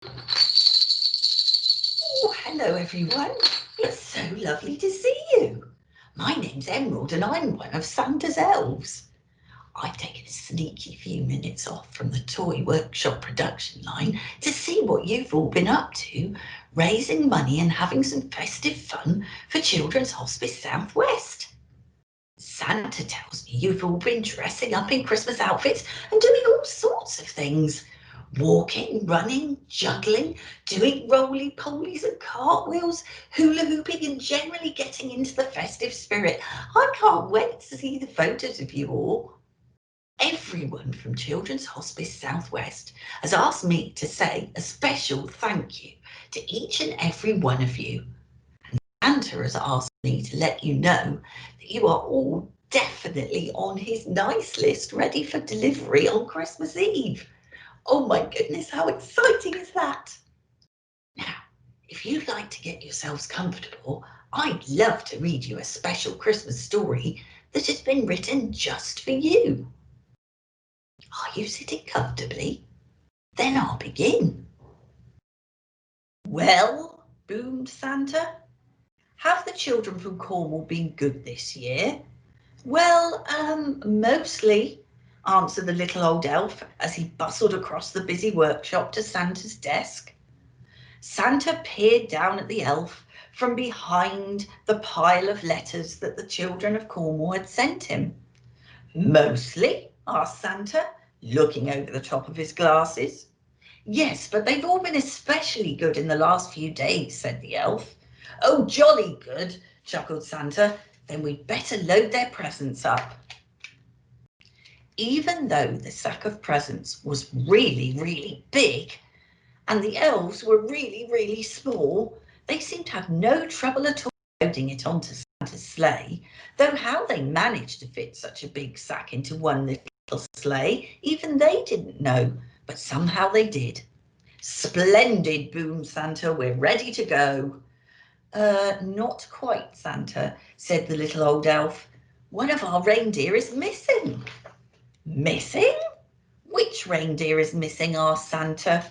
Oh, hello everyone. It's so lovely to see you. My name's Emerald and I'm one of Santa's elves. I've taken a sneaky few minutes off from the toy workshop production line to see what you've all been up to, raising money and having some festive fun for Children's Hospice Southwest. Santa tells me you've all been dressing up in Christmas outfits and doing all sorts of things. Walking, running, juggling, doing roly-polies and cartwheels, hula hooping and generally getting into the festive spirit. I can't wait to see the photos of you all. Everyone from Children's Hospice Southwest has asked me to say a special thank you to each and every one of you. Santa has asked me to let you know that you are all definitely on his nice list ready for delivery on Christmas Eve. Oh my goodness, how exciting is that? Now, if you'd like to get yourselves comfortable, I'd love to read you a special Christmas story that has been written just for you. Are you sitting comfortably? Then I'll begin. Well, boomed Santa, have the children from Cornwall been good this year? Well, mostly, answered the little old elf as he bustled across the busy workshop to Santa's desk. Santa peered down at the elf from behind the pile of letters that the children of Cornwall had sent him. Mostly, asked Santa, looking over the top of his glasses. Yes, but they've all been especially good in the last few days, said the elf. Oh, jolly good, chuckled Santa. Then we'd better load their presents up. Even though the sack of presents was really, really big and the elves were really, really small, they seemed to have no trouble at all loading it onto Santa's sleigh, though how they managed to fit such a big sack into one little sleigh, even they didn't know, but somehow they did. Splendid, boomed Santa, we're ready to go. Not quite, Santa, said the little old elf. One of our reindeer is missing. Missing? Which reindeer is missing? Asked Santa.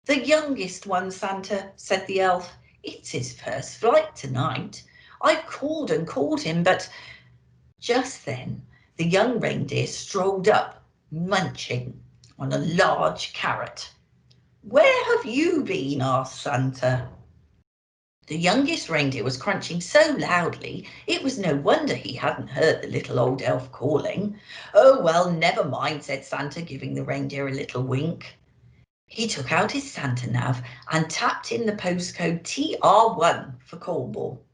The youngest one, Santa, said the elf. It's his first flight tonight. I've called and called him, but just then the young reindeer strolled up, munching on a large carrot. Where have you been? Asked Santa. The youngest reindeer was crunching so loudly it was no wonder he hadn't heard the little old elf calling. Oh, well, never mind, said Santa, giving the reindeer a little wink. He took out his Santa nav and tapped in the postcode TR1 for Cornwall.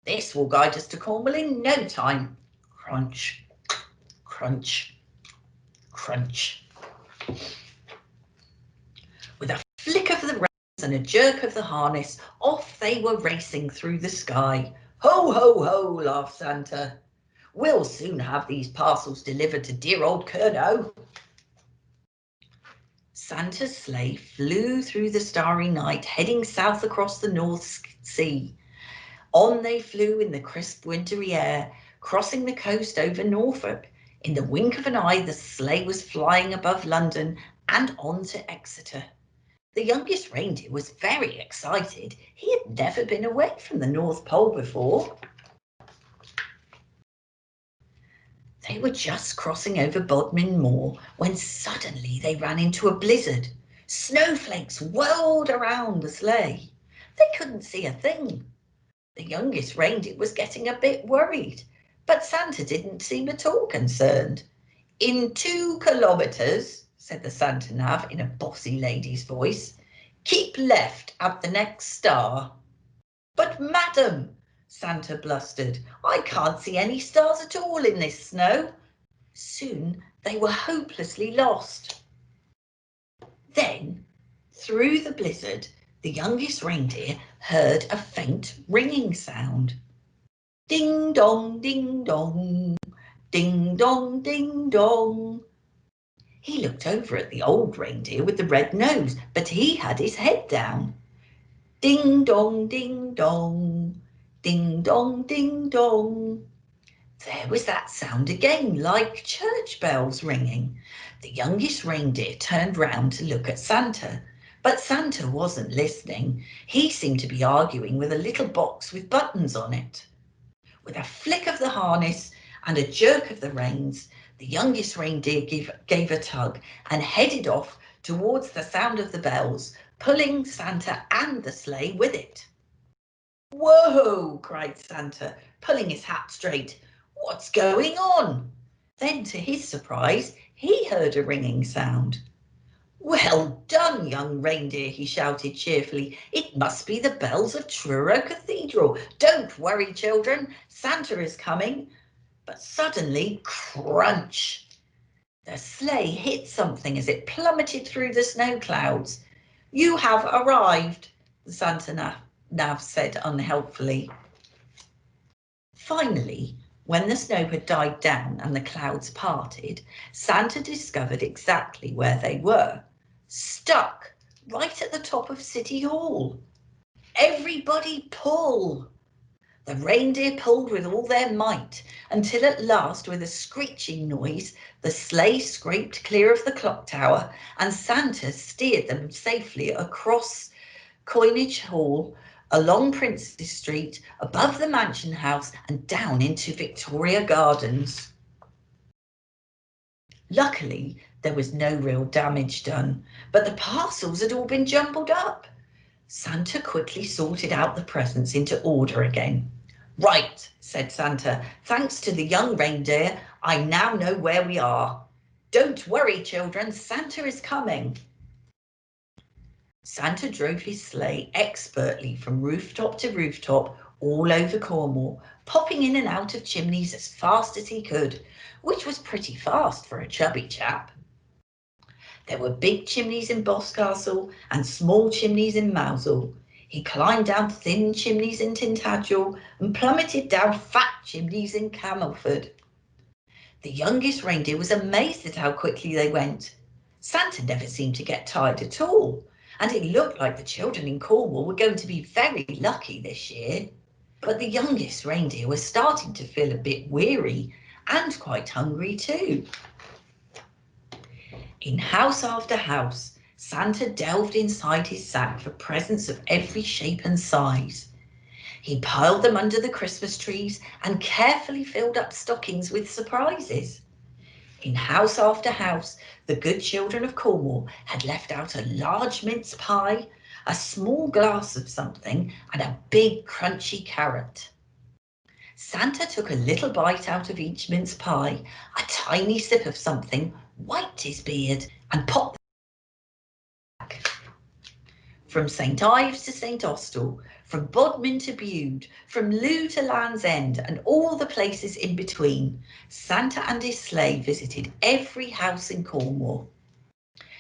This will guide us to Cornwall in no time. Crunch, crunch, crunch. With a flick of the reins and a jerk of the harness, off they were racing through the sky. Ho, ho, ho, laughed Santa. We'll soon have these parcels delivered to dear old Curnow. Santa's sleigh flew through the starry night, heading south across the North Sea. On they flew in the crisp wintry air, crossing the coast over Norfolk. In the wink of an eye, the sleigh was flying above London and on to Exeter. The youngest reindeer was very excited. He had never been away from the North Pole before. They were just crossing over Bodmin Moor when suddenly they ran into a blizzard. Snowflakes whirled around the sleigh. They couldn't see a thing. The youngest reindeer was getting a bit worried, but Santa didn't seem at all concerned. In 2 kilometres, said the Santa nav in a bossy lady's voice. Keep left at the next star. But madam, Santa blustered, I can't see any stars at all in this snow. Soon they were hopelessly lost. Then, through the blizzard, the youngest reindeer heard a faint ringing sound. Ding dong, ding dong, ding dong, ding dong. He looked over at the old reindeer with the red nose, but he had his head down. Ding dong, ding dong, ding dong, ding dong. There was that sound again, like church bells ringing. The youngest reindeer turned round to look at Santa, But Santa wasn't listening. He seemed to be arguing with a little box with buttons on it. With a flick of the harness and a jerk of the reins, the youngest reindeer gave a tug and headed off towards the sound of the bells, pulling Santa and the sleigh with it. "Whoa!" cried Santa, pulling his hat straight. "What's going on?" Then, to his surprise, he heard a ringing sound. "Well done, young reindeer," he shouted cheerfully. "It must be the bells of Truro Cathedral. Don't worry, children, Santa is coming." But suddenly, crunch! The sleigh hit something as it plummeted through the snow clouds. "You have arrived," the Santa Nav said unhelpfully. Finally, when the snow had died down and the clouds parted, Santa discovered exactly where they were. Stuck right at the top of City Hall. "Everybody pull!" The reindeer pulled with all their might until at last, with a screeching noise, the sleigh scraped clear of the clock tower and Santa steered them safely across Coinage Hall, along Princes Street, above the Mansion House and down into Victoria Gardens. Luckily, there was no real damage done, but the parcels had all been jumbled up. Santa quickly sorted out the presents into order again. "Right," said Santa, "thanks to the young reindeer, I now know where we are. Don't worry, children, Santa is coming." Santa drove his sleigh expertly from rooftop to rooftop all over Cornwall, popping in and out of chimneys as fast as he could, which was pretty fast for a chubby chap. There were big chimneys in Boscastle and small chimneys in Mousehole. He climbed down thin chimneys in Tintagel and plummeted down fat chimneys in Camelford. The youngest reindeer was amazed at how quickly they went. Santa never seemed to get tired at all, and it looked like the children in Cornwall were going to be very lucky this year. But the youngest reindeer was starting to feel a bit weary and quite hungry too. In house after house, Santa delved inside his sack for presents of every shape and size. He piled them under the Christmas trees and carefully filled up stockings with surprises. In house after house, the good children of Cornwall had left out a large mince pie, a small glass of something, and a big crunchy carrot. Santa took a little bite out of each mince pie, a tiny sip of something, wiped his beard, and popped back. From St Ives to St Austell, from Bodmin to Bude, from Looe to Land's End, and all the places in between, Santa and his sleigh visited every house in Cornwall.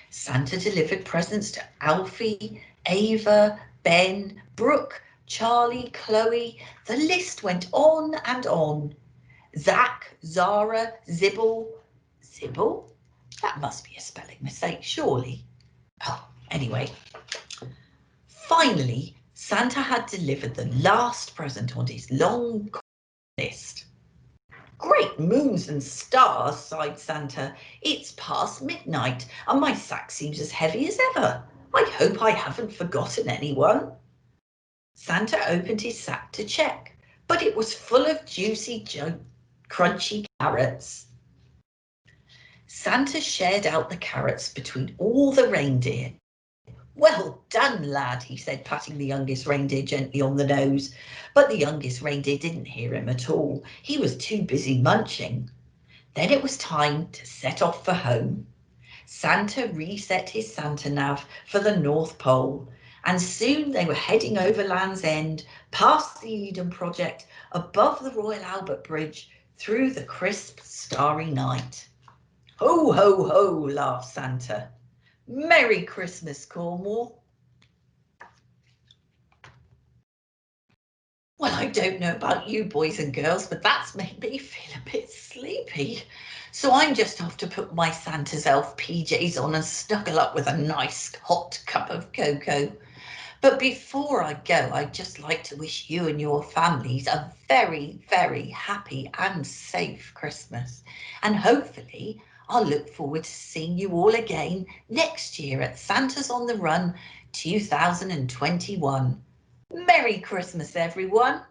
Santa delivered presents to Alfie, Ava, Ben, Brooke, Charlie, Chloe. The list went on and on. Zach, Zara, Zibble. Zibble? That must be a spelling mistake, surely. Oh, anyway. Finally, Santa had delivered the last present on his long list. "Great moons and stars," sighed Santa. "It's past midnight and my sack seems as heavy as ever. I hope I haven't forgotten anyone." Santa opened his sack to check, but it was full of juicy, crunchy carrots. Santa shared out the carrots between all the reindeer. "Well done, lad," he said, patting the youngest reindeer gently on the nose. But the youngest reindeer didn't hear him at all. He was too busy munching. Then it was time to set off for home. Santa reset his Santa Nav for the North Pole, and soon they were heading over Land's End, past the Eden Project, above the Royal Albert Bridge, through the crisp, starry night. "Ho, ho, ho," laughed Santa. "Merry Christmas, Cornwall." Well, I don't know about you boys and girls, but that's made me feel a bit sleepy. So I'm just off to put my Santa's elf PJs on and snuggle up with a nice hot cup of cocoa. But before I go, I'd just like to wish you and your families a very, very happy and safe Christmas. And hopefully I'll look forward to seeing you all again next year at Santa's on the Run 2021. Merry Christmas, everyone.